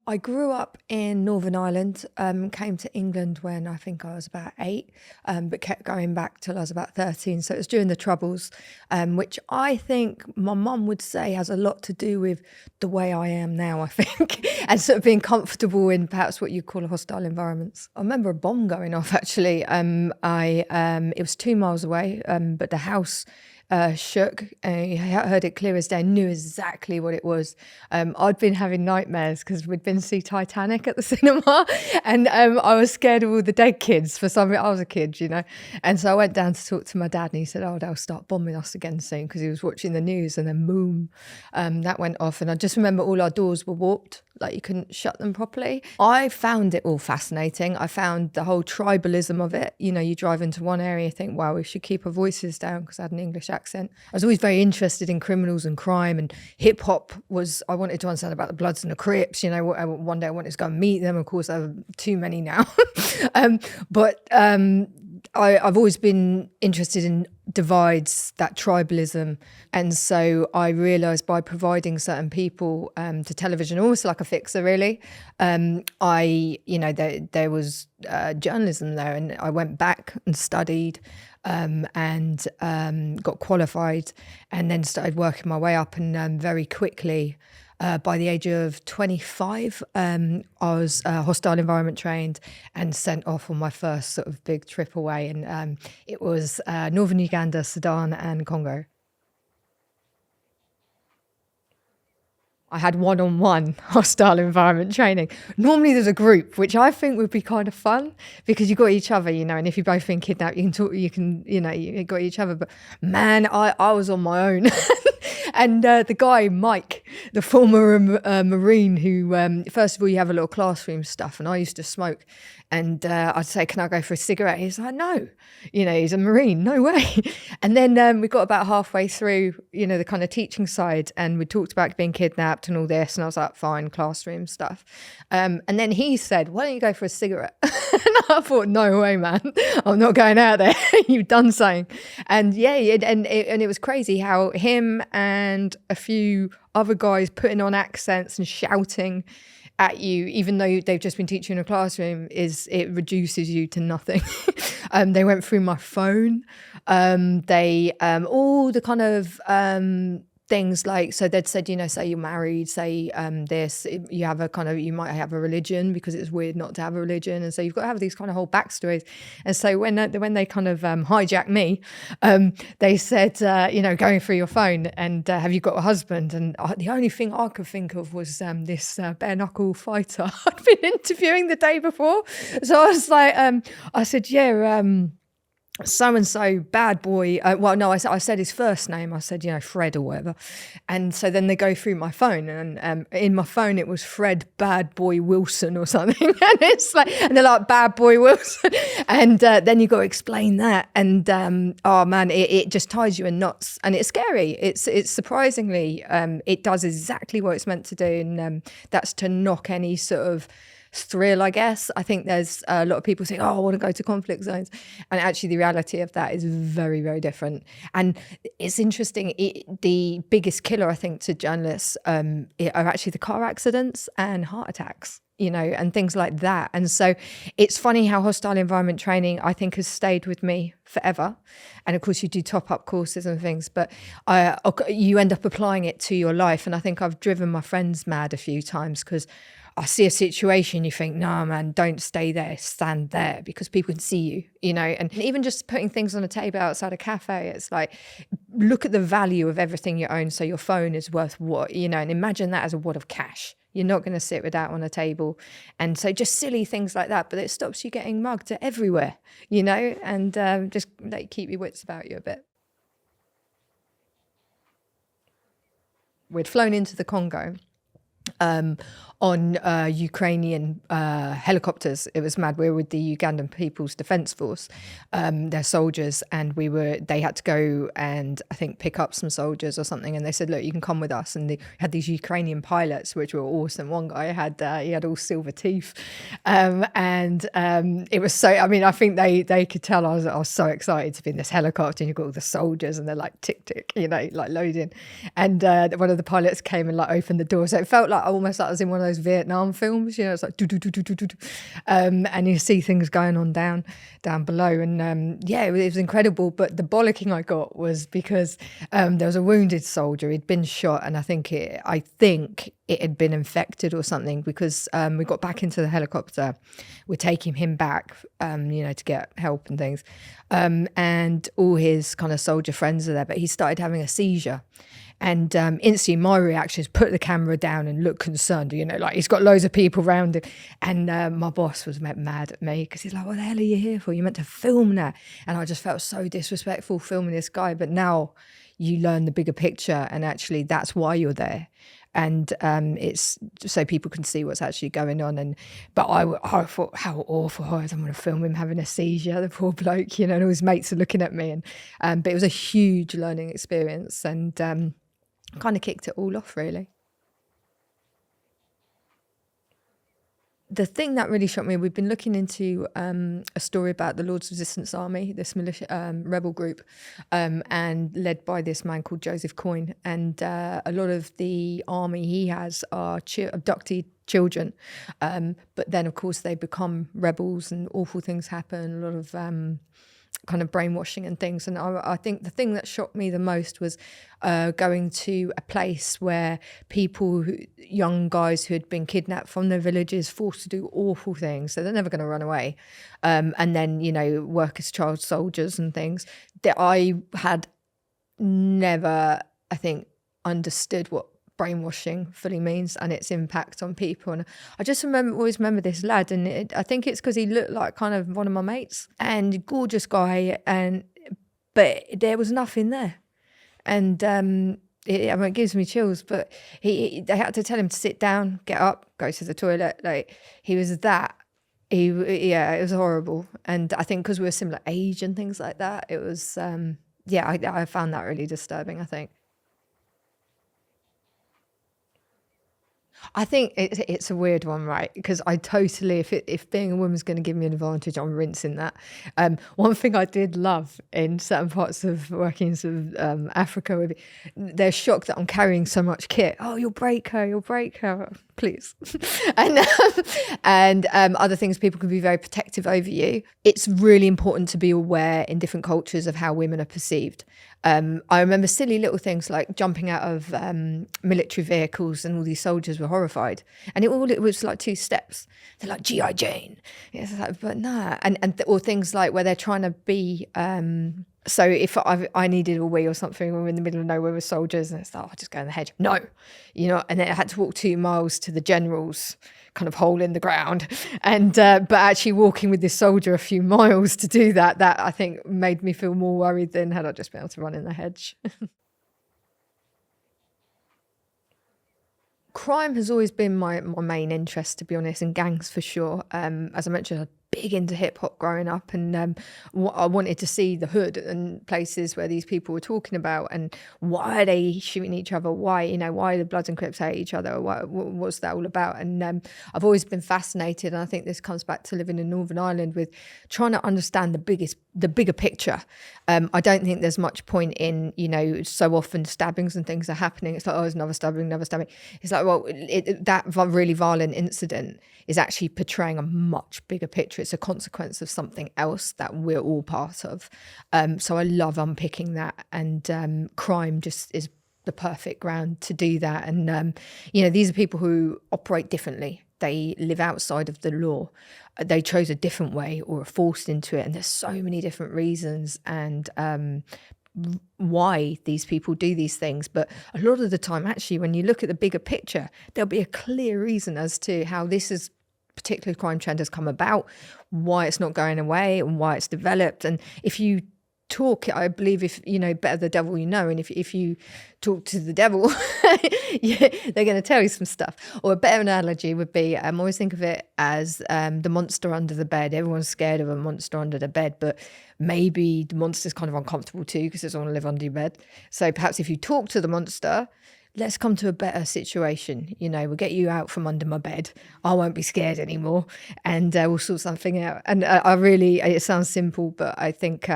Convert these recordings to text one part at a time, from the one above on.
I grew up in Northern Ireland, came to England when I think I was about 8, but kept going back till I was about 13. So it was during the Troubles, which I think my mum would say has a lot to do with the way I am now, I think, and sort of being comfortable in perhaps what you call hostile environments. I remember a bomb going off, actually. It was 2 miles away, but the house shook. I heard it clear as day, knew exactly what it was. I'd been having nightmares because we'd been to see Titanic at the cinema, and I was scared of all the dead kids for some reason. I was a kid, and so I went down to talk to my dad, and he said, oh, they'll start bombing us again soon, because he was watching the news, and then boom, that went off. And I just remember all our doors were warped, like you couldn't shut them properly. I found it all fascinating. I found the whole tribalism of it. You drive into one area, you think, wow, we should keep our voices down, because I had an English accent. I was always very interested in criminals and crime, and hip hop I wanted to understand about the Bloods and the Crips. One day I wanted to go and meet them. Of course, I have too many now. I've always been interested in divides, that tribalism. And so I realised by providing certain people to television, almost like a fixer, really, there was journalism there. And I went back and studied and got qualified, and then started working my way up. And very quickly, by the age of 25, I was hostile environment trained and sent off on my first sort of big trip away. And it was northern Uganda, Sudan and Congo. I had one-on-one hostile environment training. Normally there's a group, which I think would be kind of fun, because you got each other, and if you've both been kidnapped, you can talk, you got each other. But man, I was on my own. And the guy, Mike, the former Marine, who, first of all, you have a little classroom stuff, and I used to smoke. And I'd say, can I go for a cigarette? He's like, no, he's a Marine, no way. And then we got about halfway through, the kind of teaching side, and we talked about being kidnapped and all this. And I was like, fine, classroom stuff. And then he said, why don't you go for a cigarette? And I thought, no way, man, I'm not going out there. You've done something. And yeah, and it was crazy how him and a few other guys putting on accents and shouting at you, even though they've just been teaching in a classroom, it reduces you to nothing. They went through my phone. They all the kind of things like, so they'd said, say you're married, say you might have a religion, because it's weird not to have a religion, and so you've got to have these kind of whole backstories. And so when they kind of hijacked me, they said, going through your phone, and have you got a husband? And the only thing I could think of was this bare knuckle fighter I'd been interviewing the day before. So I was like, I said, yeah, so-and-so bad boy. I said his first name. I said, Fred or whatever. And so then they go through my phone, and in my phone it was Fred Bad Boy Wilson or something. And it's like, and they're like, Bad Boy Wilson. And then you got to explain that. And oh man, it just ties you in knots, and it's scary. It's surprisingly, it does exactly what it's meant to do, and that's to knock any sort of thrill, I guess. I think there's a lot of people saying, oh, I want to go to conflict zones, and actually the reality of that is very, very different. And it's interesting, the biggest killer, I think, to journalists are actually the car accidents and heart attacks, and things like that. And so it's funny how hostile environment training, I think, has stayed with me forever. And of course you do top up courses and things, but you end up applying it to your life. And I think I've driven my friends mad a few times, because I see a situation, you think, no, man, don't stay there, stand there, because people can see you, and even just putting things on a table outside a cafe, it's like, look at the value of everything you own. So your phone is worth what, and imagine that as a wad of cash. You're not going to sit with that on a table. And so just silly things like that, but it stops you getting mugged everywhere, and just keep your wits about you a bit. We'd flown into the Congo on Ukrainian helicopters. It was mad. We were with the Ugandan People's Defence Force, their soldiers, and they had to go and I think pick up some soldiers or something, and they said, look, you can come with us. And they had these Ukrainian pilots, which were awesome. One guy he had all silver teeth, and it was so, I think they could tell I was so excited to be in this helicopter, and you've got all the soldiers and they're like tick like loading, and one of the pilots came and opened the door, so it felt like almost like I was in one of those Vietnam films, it's like do do do do do do, and you see things going on down below, and it was incredible. But the bollocking I got was because there was a wounded soldier. He'd been shot, and I think it had been infected or something, because we got back into the helicopter. We're taking him back, to get help and things, and all his kind of soldier friends are there, but he started having a seizure. And instantly my reaction is put the camera down and look concerned, like he's got loads of people around him. And my boss was mad at me because he's like, what the hell are you here for? You meant to film that. And I just felt so disrespectful filming this guy. But now you learn the bigger picture, and actually that's why you're there. And it's so people can see what's actually going on. But I thought, how awful. I don't want to film him having a seizure, the poor bloke, and all his mates are looking at me. But it was a huge learning experience, and kind of kicked it all off, really. The thing that really shocked me, we've been looking into a story about the Lord's Resistance Army, this militia rebel group, and led by this man called Joseph Coyne. And a lot of the army he has are abducted children. But then, of course, they become rebels and awful things happen, a lot of kind of brainwashing and things. And I think the thing that shocked me the most was going to a place where young guys who had been kidnapped from their villages, forced to do awful things, so they're never going to run away, and then work as child soldiers and things, that I had never, I think, understood what brainwashing fully means and its impact on people. And I just always remember this lad, and I think it's because he looked like kind of one of my mates, and gorgeous guy, but there was nothing there. And it gives me chills, but they had to tell him to sit down, get up, go to the toilet. Like, he was that. It was horrible. And I think because we were similar age and things like that, it was I found that really disturbing, I think. I think it's a weird one, right? Because I totally, if being a woman's going to give me an advantage, I'm rinsing that. One thing I did love in certain parts of working in sort of Africa, they're shocked that I'm carrying so much kit. Oh, you'll break her, please. and other things, people can be very protective over you. It's really important to be aware in different cultures of how women are perceived. I remember silly little things like jumping out of military vehicles, and all these soldiers were horrified, and it was like 2 steps. They're like, G.I. Jane. It's like, but nah. Or things like where they're trying to be so if I needed a wee or something, we were in the middle of nowhere with soldiers, and it's like, I'll just go in the hedge. No, and then I had to walk 2 miles to the general's kind of hole in the ground, and but actually walking with this soldier a few miles to do that I think made me feel more worried than had I just been able to run in the hedge. Crime has always been my main interest, to be honest, and gangs for sure. As I mentioned, I'm big into hip hop growing up, and I wanted to see the hood and places where these people were talking about, and why are they shooting each other? Why the Bloods and Crips hate each other? What's that all about? And I've always been fascinated, and I think this comes back to living in Northern Ireland, with trying to understand the bigger picture. I don't think there's much point in, so often stabbings and things are happening. It's like, oh, there's another stabbing. It's like, well, that really violent incident is actually portraying a much bigger picture. It's a consequence of something else that we're all part of. So I love unpicking that, and crime just is the perfect ground to do that. And, these are people who operate differently. They live outside of the law. They chose a different way or are forced into it. And there's so many different reasons and why these people do these things. But a lot of the time, actually, when you look at the bigger picture, there'll be a clear reason as to how this particular crime trend has come about, why it's not going away, and why it's developed. And if you talk, I believe, if better the devil you know, and if you talk to the devil, they're going to tell you some stuff. Or a better analogy would be, I always think of it as the monster under the bed. Everyone's scared of a monster under the bed, but maybe the monster's kind of uncomfortable too because it doesn't want to live under your bed. So perhaps if you talk to the monster, let's come to a better situation. We'll get you out from under my bed. I won't be scared anymore, and we'll sort something out. And it sounds simple, but I think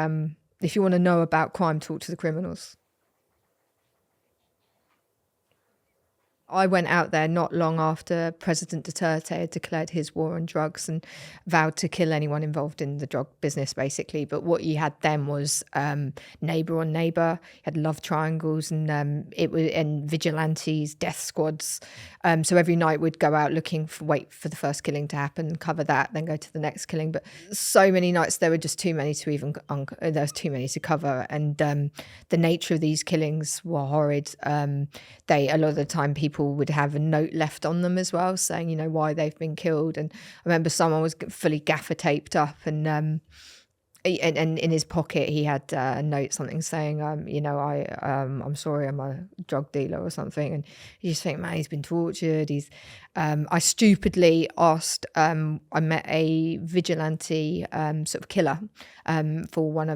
if you want to know about crime, talk to the criminals. I went out there not long after President Duterte had declared his war on drugs and vowed to kill anyone involved in the drug business, basically. But what you had then was neighbour on neighbour. You had love triangles and vigilantes, death squads. So every night we'd go out wait for the first killing to happen, cover that, then go to the next killing. But so many nights there were just too many to even there was too many to cover, and the nature of these killings were horrid. A lot of the time people would have a note left on them as well, saying, you know, why they've been killed. And I remember someone was fully gaffer taped up, and in his pocket he had a note, something saying, I'm sorry, I'm a drug dealer or something. And you just think, man, he's been tortured. I stupidly asked, I met a vigilante sort of killer for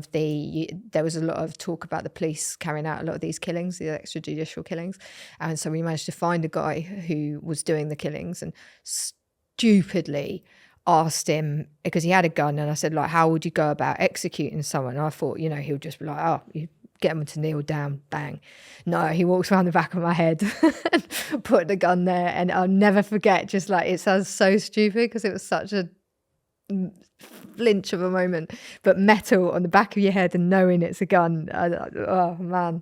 there was a lot of talk about the police carrying out a lot of these killings, the extrajudicial killings. And so we managed to find a guy who was doing the killings, and stupidly asked him, because he had a gun, and I said, like, how would you go about executing someone? And I thought, you know, he would just be like, oh, you get him to kneel down, bang. No, he walks around the back of my head and put the gun there. And I'll never forget, just like, it sounds so stupid because it was such a flinch of a moment, but metal on the back of your head and knowing it's a gun, oh man,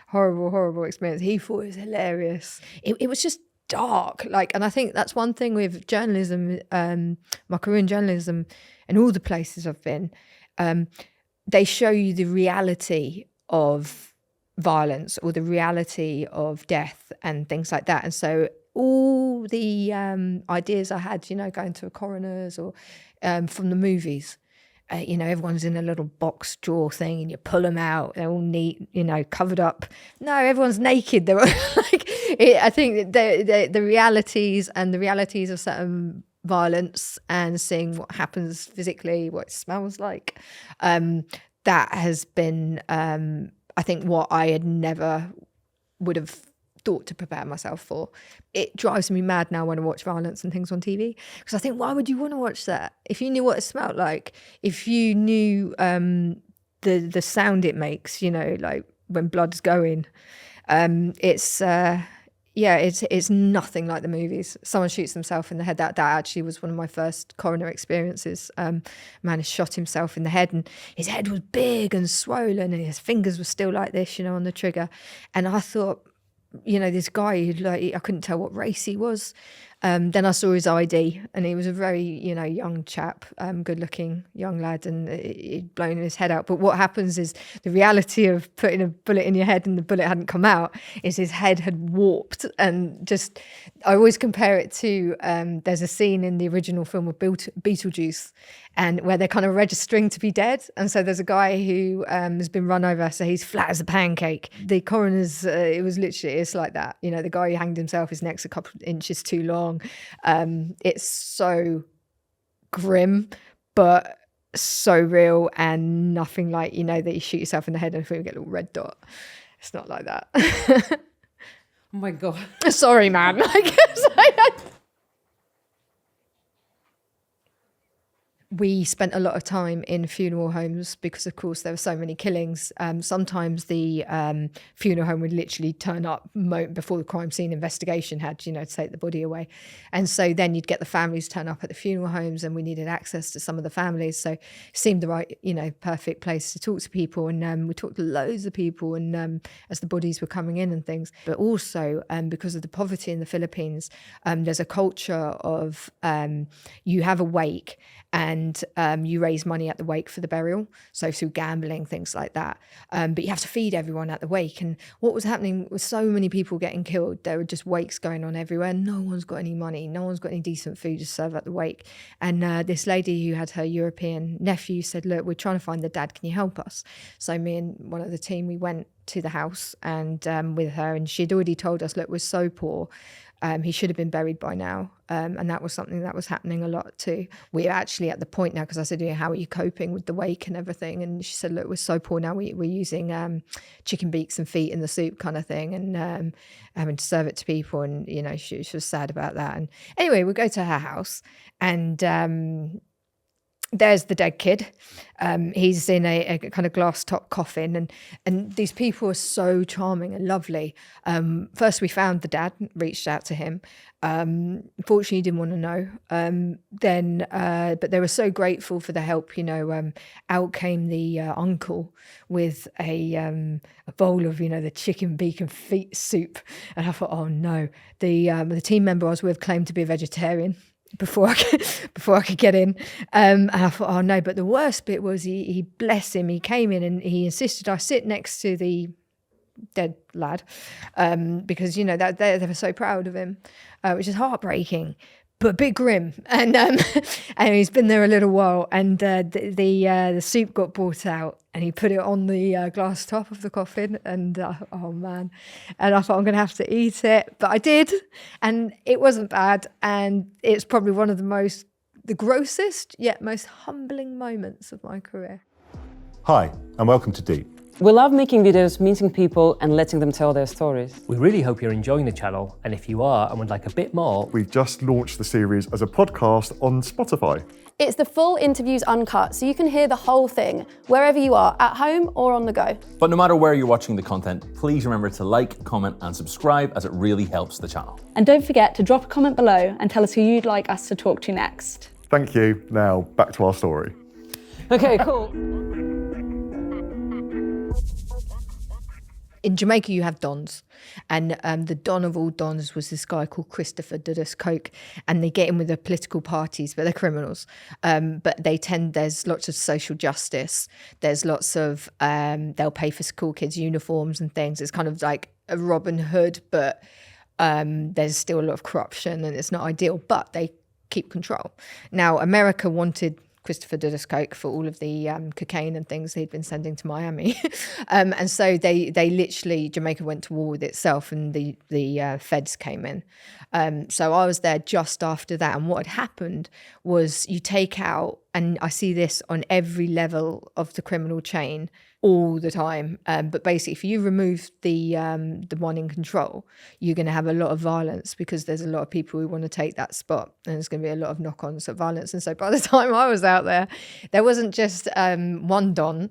horrible experience. He thought it was hilarious. It was just dark, like, and I think that's one thing with journalism, my career in journalism and all the places I've been, they show you the reality of violence or the reality of death and things like that. And so all the ideas I had, you know, going to a coroner's or from the movies, you know, everyone's in a little box drawer thing and you pull them out, they're all neat, you know, covered up. No, everyone's naked. They're like, I think the realities and the realities of certain violence and seeing what happens physically, what it smells like, that has been, I think, what I had never would have thought to prepare myself for. It drives me mad now when I watch violence and things on TV, because I think, why would you want to watch that if you knew what it smelled like, if you knew the sound it makes, you know, like when blood's going. It's nothing like the movies. Someone shoots himself in the head. That actually was one of my first coroner experiences. Man has shot himself in the head, and his head was big and swollen, and his fingers were still like this, you know, on the trigger. And I thought, you know, this guy, like, I couldn't tell what race he was. Then I saw his ID, and he was a very, you know, young chap, good-looking young lad, and he'd blown his head out. But what happens is the reality of putting a bullet in your head and the bullet hadn't come out is his head had warped. And just, I always compare it to, there's a scene in the original film of Beetlejuice, and where they're kind of registering to be dead. And so there's a guy who has been run over, so he's flat as a pancake. The coroner's, it's like that. You know, the guy who hanged himself, his neck's a couple of inches too long. It's so grim, but so real, and nothing like, you know, that you shoot yourself in the head and you get a little red dot. It's not like that. Oh my God. Sorry, man. I guess we spent a lot of time in funeral homes because, of course, there were so many killings. Sometimes the funeral home would literally turn up before the crime scene investigation had, you know, to take the body away. And so then you'd get the families turn up at the funeral homes, and we needed access to some of the families. So it seemed the right, you know, perfect place to talk to people. And we talked to loads of people, and as the bodies were coming in and things. But also because of the poverty in the Philippines, there's a culture of you have a wake, and you raise money at the wake for the burial, so through gambling, things like that. But you have to feed everyone at the wake. And what was happening with so many people getting killed, there were just wakes going on everywhere. No one's got any money. No one's got any decent food to serve at the wake. And this lady who had her European nephew said, look, we're trying to find the dad. Can you help us? So me and one of the team, we went to the house and with her, and she'd already told us, look, we're so poor. He should have been buried by now. And that was something that was happening a lot too. We're actually at the point now, because I said, yeah, how are you coping with the wake and everything? And she said, look, we're so poor now. We're using chicken beaks and feet in the soup kind of thing, and having to serve it to people. And, you know, she was sad about that. And anyway, we go to her house, and there's the dead kid. He's in a kind of glass top coffin, and these people are so charming and lovely. First we found the dad, reached out to him. Fortunately, he didn't want to know. But they were so grateful for the help. Out came the uncle with a bowl of the chicken beak and feet soup, and I thought, oh no. The team member I was with claimed to be a vegetarian before I could get in, and I thought, oh no. But the worst bit was he bless him, he came in and he insisted I sit next to the dead lad, because that they were so proud of him, which is heartbreaking but a bit grim. And and he's been there a little while, and the soup got brought out and he put it on the glass top of the coffin, and oh man, and I thought I'm gonna have to eat it, but I did, and it wasn't bad, and it's probably one of the grossest yet most humbling moments of my career. Hi, and welcome to Deep. We love making videos, meeting people and letting them tell their stories. We really hope you're enjoying the channel, and if you are and would like a bit more, We've just launched the series as a podcast on Spotify. It's the full interviews uncut, so you can hear the whole thing, wherever you are, at home or on the go. But no matter where you're watching the content, please remember to like, comment and subscribe, as it really helps the channel. And don't forget to drop a comment below and tell us who you'd like us to talk to next. Thank you. Now, back to our story. Okay, cool. In Jamaica, you have dons, and the don of all dons was this guy called Christopher Coke, and they get in with the political parties, but they're criminals. But there's lots of social justice. There's lots of, they'll pay for school kids' uniforms and things. It's kind of like a Robin Hood, but there's still a lot of corruption and it's not ideal, but they keep control. Now, America wanted Christopher Coke for all of the cocaine and things he'd been sending to Miami. And so they literally, Jamaica went to war with itself, and the feds came in. So I was there just after that. And what had happened was you take out, and I see this on every level of the criminal chain all the time. But basically, if you remove the one in control, you're going to have a lot of violence, because there's a lot of people who want to take that spot, and there's going to be a lot of knock-ons of violence. And so by the time I was out there wasn't just one don.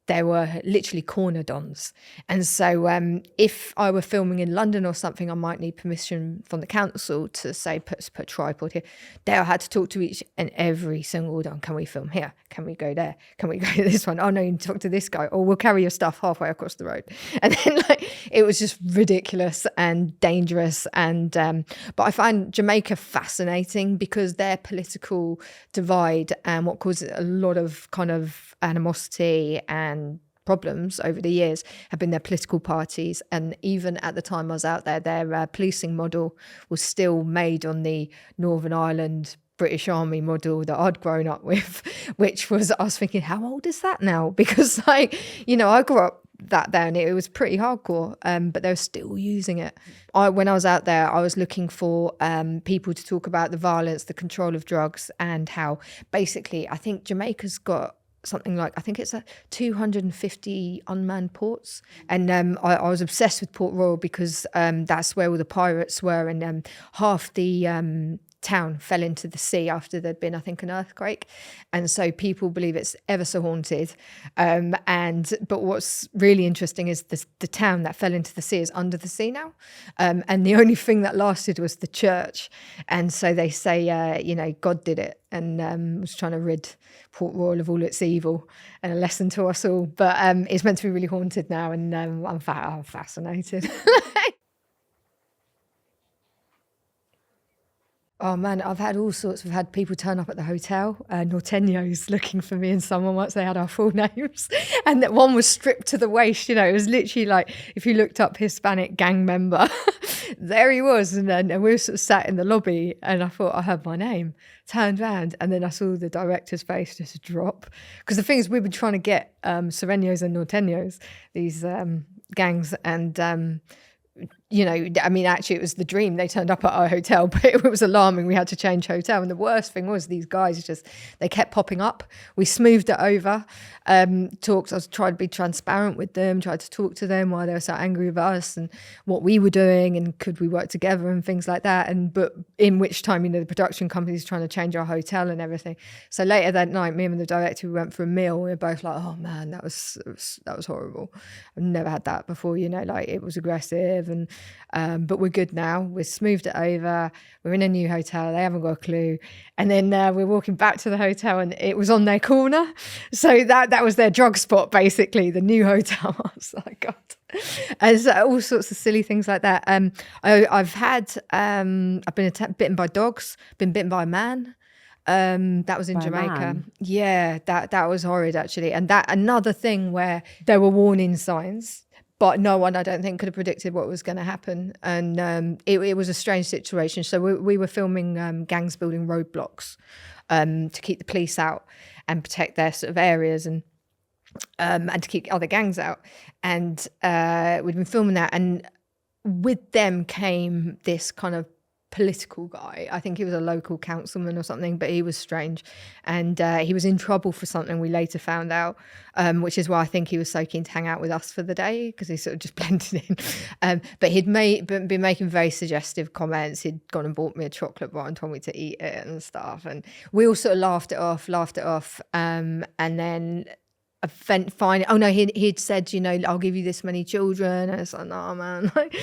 There were literally corner dons. And so if I were filming in London or something, I might need permission from the council to say, put a tripod here. There I had to talk to each and every single don. Can we film here? Can we go there? Can we go to this one? Oh no, you can talk to this guy. Or we'll carry your stuff halfway across the road. And then it was just ridiculous and dangerous. And but I find Jamaica fascinating, because their political divide and what causes a lot of kind of animosity and problems over the years have been their political parties. And even at the time I was out there, their policing model was still made on the Northern Ireland British Army model that I'd grown up with, which was, I was thinking, how old is that now? Because I grew up that there, and it was pretty hardcore, but they were still using it. When I was out there, I was looking for people to talk about the violence, the control of drugs, and how basically I think Jamaica's got something like, I think it's 250 unmanned ports. And I was obsessed with Port Royal, because that's where all the pirates were, and half the town fell into the sea after there'd been, I think, an earthquake. And so people believe it's ever so haunted. But what's really interesting is the town that fell into the sea is under the sea now. And the only thing that lasted was the church. And so they say, God did it, and was trying to rid Port Royal of all its evil, and a lesson to us all. But it's meant to be really haunted now, and I'm fascinated. Oh man, I've had all sorts. We've had people turn up at the hotel, Norteños, looking for me and someone once they had our full names. And that one was stripped to the waist, it was literally like, if you looked up Hispanic gang member, there he was. And we were sort of sat in the lobby, and I thought I heard my name, turned around, and then I saw the director's face just drop. Because the thing is, we've been trying to get Sureños and Norteños, these gangs, and you know, I mean, actually it was the dream. They turned up at our hotel, but it was alarming. We had to change hotel. And the worst thing was these guys they kept popping up. We smoothed it over, I tried to be transparent with them, tried to talk to them why they were so angry with us and what we were doing and could we work together and things like that. But in which time, you know, the production company's trying to change our hotel and everything. So later that night, me and the director, we went for a meal. We were both like, oh man, that was horrible. I've never had that before, you know, like it was aggressive but we're good now. We've smoothed it over. We're in a new hotel. They haven't got a clue. And then we're walking back to the hotel and it was on their corner. So that was their drug spot, basically, the new hotel. I was like, God. And so all sorts of silly things like that. I've been bitten by dogs, been bitten by a man. That was in By a Jamaica. man? Yeah, that was horrid actually. And that another thing where there were warning signs, but no one, I don't think, could have predicted what was going to happen. And it was a strange situation. So we were filming gangs building roadblocks to keep the police out and protect their sort of areas and to keep other gangs out. And we'd been filming that. And with them came this kind of political guy. I think he was a local councilman or something, but he was strange. And he was in trouble for something we later found out, which is why I think he was so keen to hang out with us for the day, because he sort of just blended in. But he'd been making very suggestive comments. He'd gone and bought me a chocolate bar and told me to eat it and stuff. And we all sort of laughed it off. And then finally, oh no, he'd said, you know, I'll give you this many children. And it's like, no, man, like,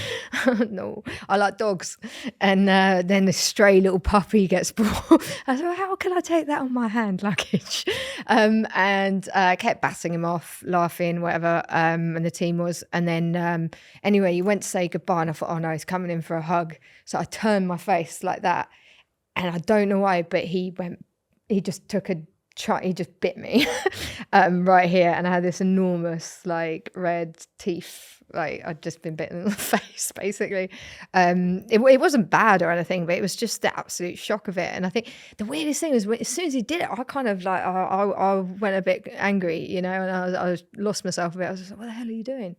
no, I like dogs. And then this stray little puppy gets brought. I said, well, how can I take that on my hand luggage? And kept batting him off, laughing, whatever. And the team was. And then anyway, he went to say goodbye, and I thought, oh no, he's coming in for a hug. So I turned my face like that, and I don't know why, but he just bit me right here, and I had this enormous like red teeth, like I'd just been bitten in the face basically. It wasn't bad or anything, but it was just the absolute shock of it. And I think the weirdest thing was as soon as he did it, I kind of like I went a bit angry, you know, and I lost myself a bit. I was just like, what the hell are you doing?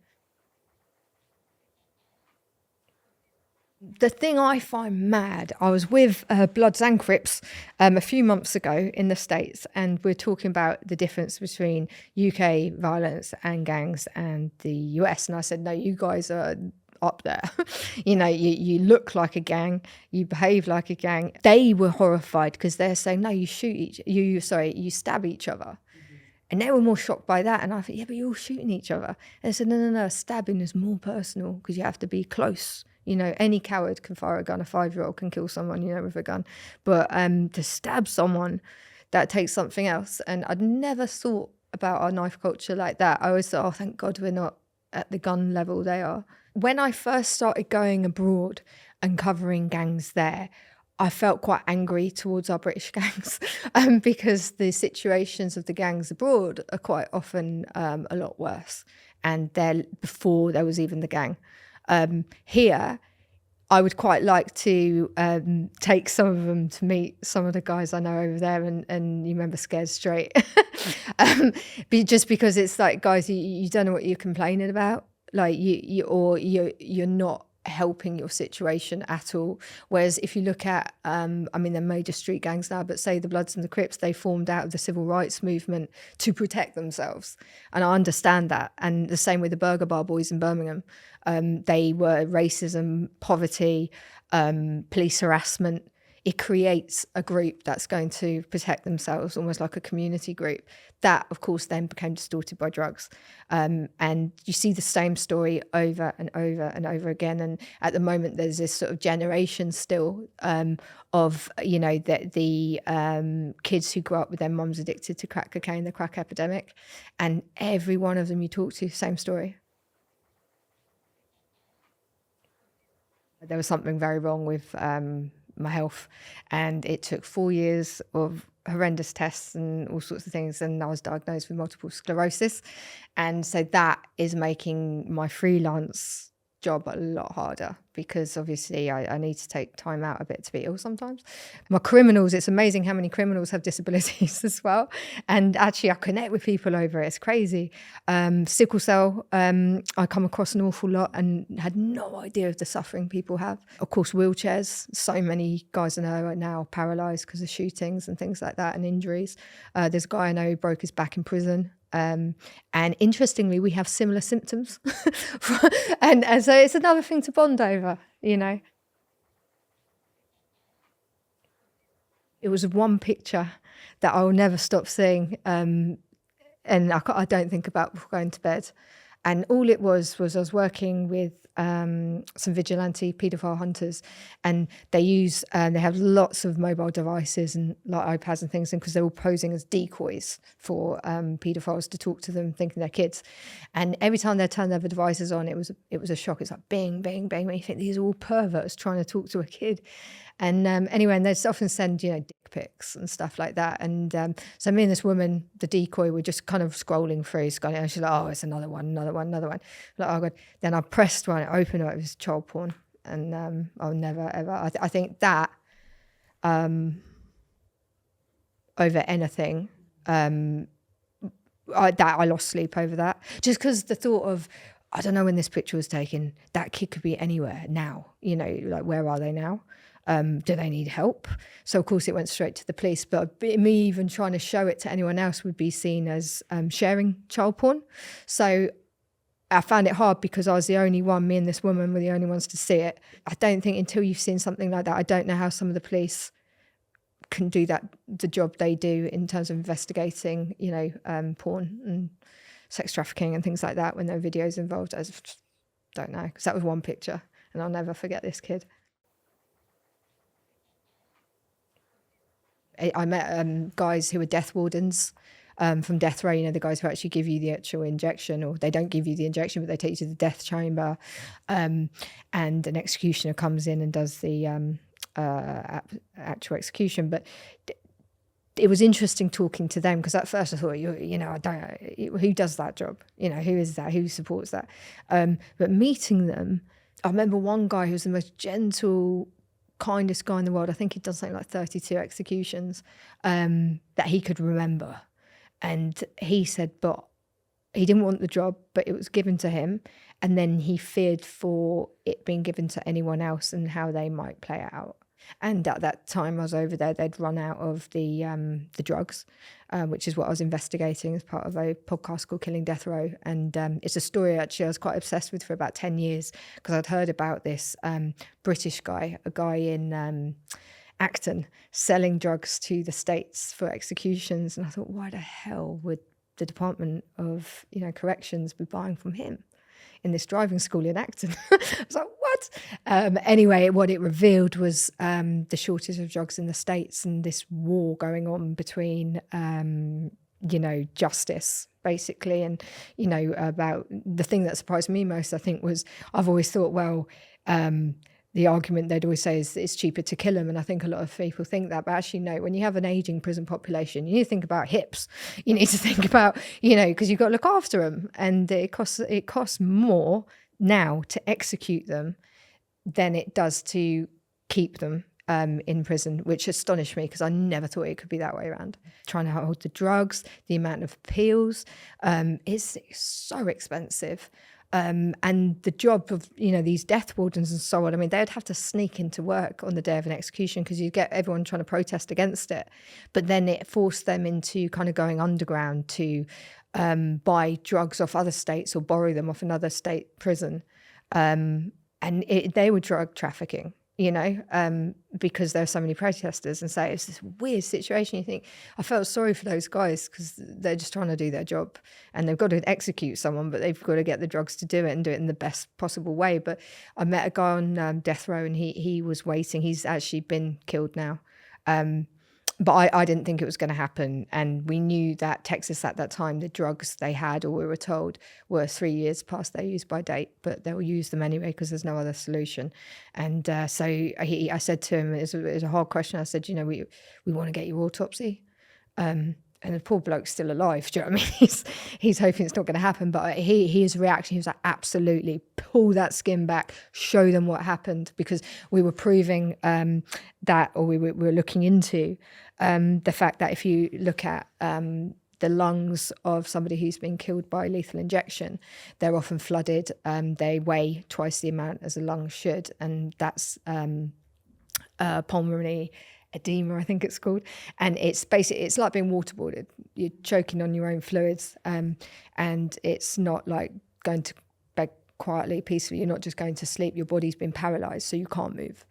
The thing I find mad, I was with Bloods and Crips a few months ago in the States, and we're talking about the difference between UK violence and gangs and the US. And I said, no, you guys are up there. You know, you look like a gang, you behave like a gang. They were horrified because they're saying, no, you stab each other. And they were more shocked by that. And I thought, yeah, but you're all shooting each other. And they said, no, stabbing is more personal because you have to be close. You know, any coward can fire a gun. A 5-year-old can kill someone, you know, with a gun. But to stab someone, that takes something else. And I'd never thought about our knife culture like that. I always thought, oh, thank God we're not at the gun level they are. When I first started going abroad and covering gangs there, I felt quite angry towards our British gangs because the situations of the gangs abroad are quite often a lot worse. And they're before there was even the gang. Here, I would quite like to take some of them to meet some of the guys I know over there, and you remember Scared Straight, just because it's like, guys, you don't know what you're complaining about, like you're not helping your situation at all. Whereas if you look at, I mean, they're major street gangs now, but say the Bloods and the Crips, they formed out of the civil rights movement to protect themselves. And I understand that. And the same with the Burger Bar boys in Birmingham. They were racism, poverty, police harassment. It creates a group that's going to protect themselves, almost like a community group. That, of course, then became distorted by drugs. And you see the same story over and over and over again. And at the moment, there's this sort of generation still of, you know, the kids who grew up with their mums addicted to crack cocaine, the crack epidemic. And every one of them you talk to, same story. There was something very wrong with my health, and it took 4 years of horrendous tests and all sorts of things, and I was diagnosed with multiple sclerosis. And so that is making my freelance job a lot harder because obviously I need to take time out a bit to be ill sometimes. My criminals, it's amazing how many criminals have disabilities as well. And actually I connect with people over it. It's crazy. Sickle cell, I come across an awful lot and had no idea of the suffering people have. Of course, wheelchairs. So many guys I know are now paralysed because of shootings and things like that and injuries. There's a guy I know who broke his back in prison. And interestingly, we have similar symptoms. and so it's another thing to bond over, you know. It was one picture that I will never stop seeing, and I don't think about before going to bed. And all it was I was working with some vigilante paedophile hunters, and they have lots of mobile devices and like iPads and things, because they're all posing as decoys for paedophiles to talk to them, thinking they're kids. And every time they turned their devices on, it was a shock. It's like bing, bing, bing. When you think these are all perverts trying to talk to a kid. And anyway, and they'd often send, you know, dick pics and stuff like that. And so me and this woman, the decoy, were just kind of scrolling through, and she's like, oh, it's another one. Like, oh God. Then I pressed one, it opened up, it was child porn. And I'll never, ever, I think that over anything, I lost sleep over that. Just because the thought of, I don't know when this picture was taken, that kid could be anywhere now, you know, like where are they now? Do they need help? So of course it went straight to the police, but me even trying to show it to anyone else would be seen as sharing child porn. So I found it hard because I was the only one, me and this woman were the only ones to see it. I don't think until you've seen something like that, I don't know how some of the police can do the job they do in terms of investigating, you know, porn and sex trafficking and things like that when there are videos involved. I just don't know, because that was one picture and I'll never forget this kid. I met guys who were death wardens from death row, you know, the guys who actually give you the actual injection, or they don't give you the injection, but they take you to the death chamber, and an executioner comes in and does the actual execution. But it was interesting talking to them, because at first I thought, you know, who does that job? You know, who is that? Who supports that? But meeting them, I remember one guy who was the most gentle, kindest guy in the world. I think he'd done something like 32 executions that he could remember. And he said, but he didn't want the job, but it was given to him. And then he feared for it being given to anyone else and how they might play it out. And at that time I was over there, they'd run out of the drugs, which is what I was investigating as part of a podcast called Killing Death Row. And it's a story actually I was quite obsessed with for about 10 years, because I'd heard about this British guy, a guy in Acton, selling drugs to the States for executions. And I thought, why the hell would the Department of, you know, Corrections be buying from him in this driving school in Acton? I was like, what? Anyway, what it revealed was the shortage of drugs in the States and this war going on between, you know, justice, basically. And, you know, about the thing that surprised me most, I think, was I've always thought, well, the argument they'd always say is it's cheaper to kill them. And I think a lot of people think that, but actually no, when you have an aging prison population, you need to think about hips. You need to think about, you know, because you've got to look after them. And it costs more now to execute them than it does to keep them in prison, which astonished me, because I never thought it could be that way around. Trying to hold the drugs, the amount of pills, is so expensive. And the job of, you know, these death wardens and so on, I mean, they'd have to sneak into work on the day of an execution because you get everyone trying to protest against it. But then it forced them into kind of going underground to buy drugs off other states or borrow them off another state prison. And they were drug trafficking, you know, because there were so many protesters. And so it's this weird situation. You think, I felt sorry for those guys because they're just trying to do their job and they've got to execute someone, but they've got to get the drugs to do it and do it in the best possible way. But I met a guy on death row and he was waiting. He's actually been killed now. But I didn't think it was going to happen. And we knew that Texas at that time, the drugs they had, or we were told, were 3 years past their use by date, but they'll use them anyway because there's no other solution. And so I said to him, it was a hard question. I said, you know, we want to get your autopsy. And the poor bloke's still alive, do you know what I mean? He's hoping it's not going to happen, but his reaction, he was like, absolutely, pull that skin back, show them what happened, because we were proving that, or we were looking into the fact that if you look at the lungs of somebody who's been killed by lethal injection, they're often flooded. They weigh twice the amount as a lung should, and that's pulmonary edema, I think it's called. And it's basically, it's like being waterboarded. You're choking on your own fluids, and it's not like going to bed quietly, peacefully. You're not just going to sleep. Your body's been paralyzed, so you can't move.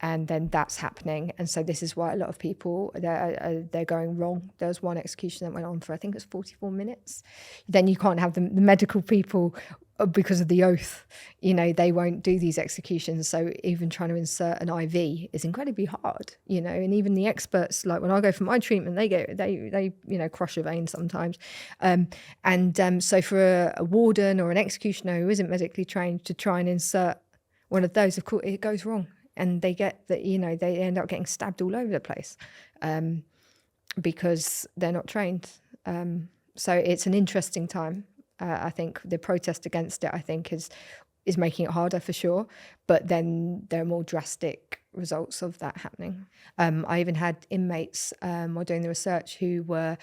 And then that's happening. And so this is why a lot of people, they're going wrong. There was one execution that went on for, I think it was 44 minutes. Then you can't have the medical people, because of the oath, you know, they won't do these executions. So even trying to insert an IV is incredibly hard, you know, and even the experts, like when I go for my treatment, they you know, crush a vein sometimes. So for a warden or an executioner who isn't medically trained to try and insert one of those, of course, it goes wrong. And they get that, you know, they end up getting stabbed all over the place because they're not trained. So it's an interesting time. I think the protest against it, I think, is making it harder for sure. But then there are more drastic results of that happening. I even had inmates while doing the research who were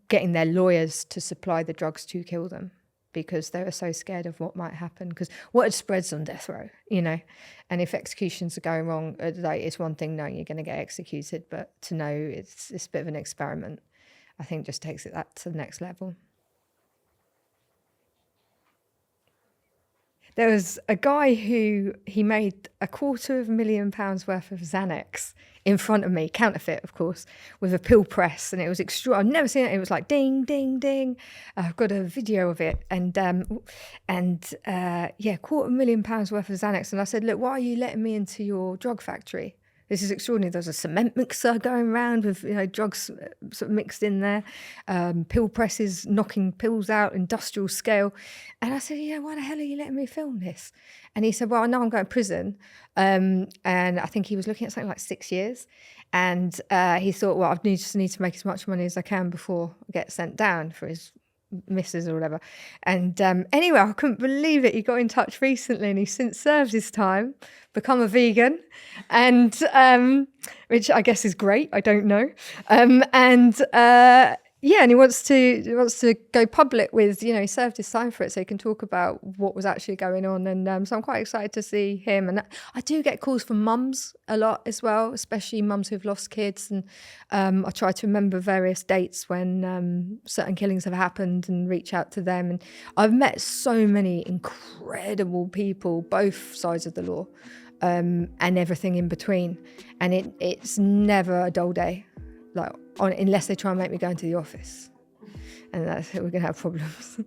getting their lawyers to supply the drugs to kill them, because they were so scared of what might happen. Because what spreads on death row, you know, and if executions are going wrong, like, it's one thing knowing you're going to get executed, but to know it's a bit of an experiment, I think just takes it that to the next level. There was a guy who he made £250,000 worth of Xanax in front of me, counterfeit, of course, with a pill press, and it was extraordinary. I've never seen it. It was like ding, ding, ding. I've got a video of it, and £250,000 worth of Xanax. And I said, look, why are you letting me into your drug factory? This is extraordinary. There's a cement mixer going around with, you know, drugs sort of mixed in there, pill presses knocking pills out, industrial scale. And I said, yeah, why the hell are you letting me film this? And he said, well, I know I'm going to prison. And I think he was looking at something like 6 years. And he thought, well, I just need to make as much money as I can before I get sent down for his missus or whatever. And anyway, I couldn't believe it. He got in touch recently, and he's since served his time, become a vegan, and which I guess is great. I don't know. And he wants to go public with, you know, he served his time for it, so he can talk about what was actually going on. And so I'm quite excited to see him. And I do get calls from mums a lot as well, especially mums who've lost kids. And I try to remember various dates when certain killings have happened and reach out to them. And I've met so many incredible people, both sides of the law, and everything in between. And it's never a dull day. Like, unless they try and make me go into the office, and that's it, we're gonna have problems.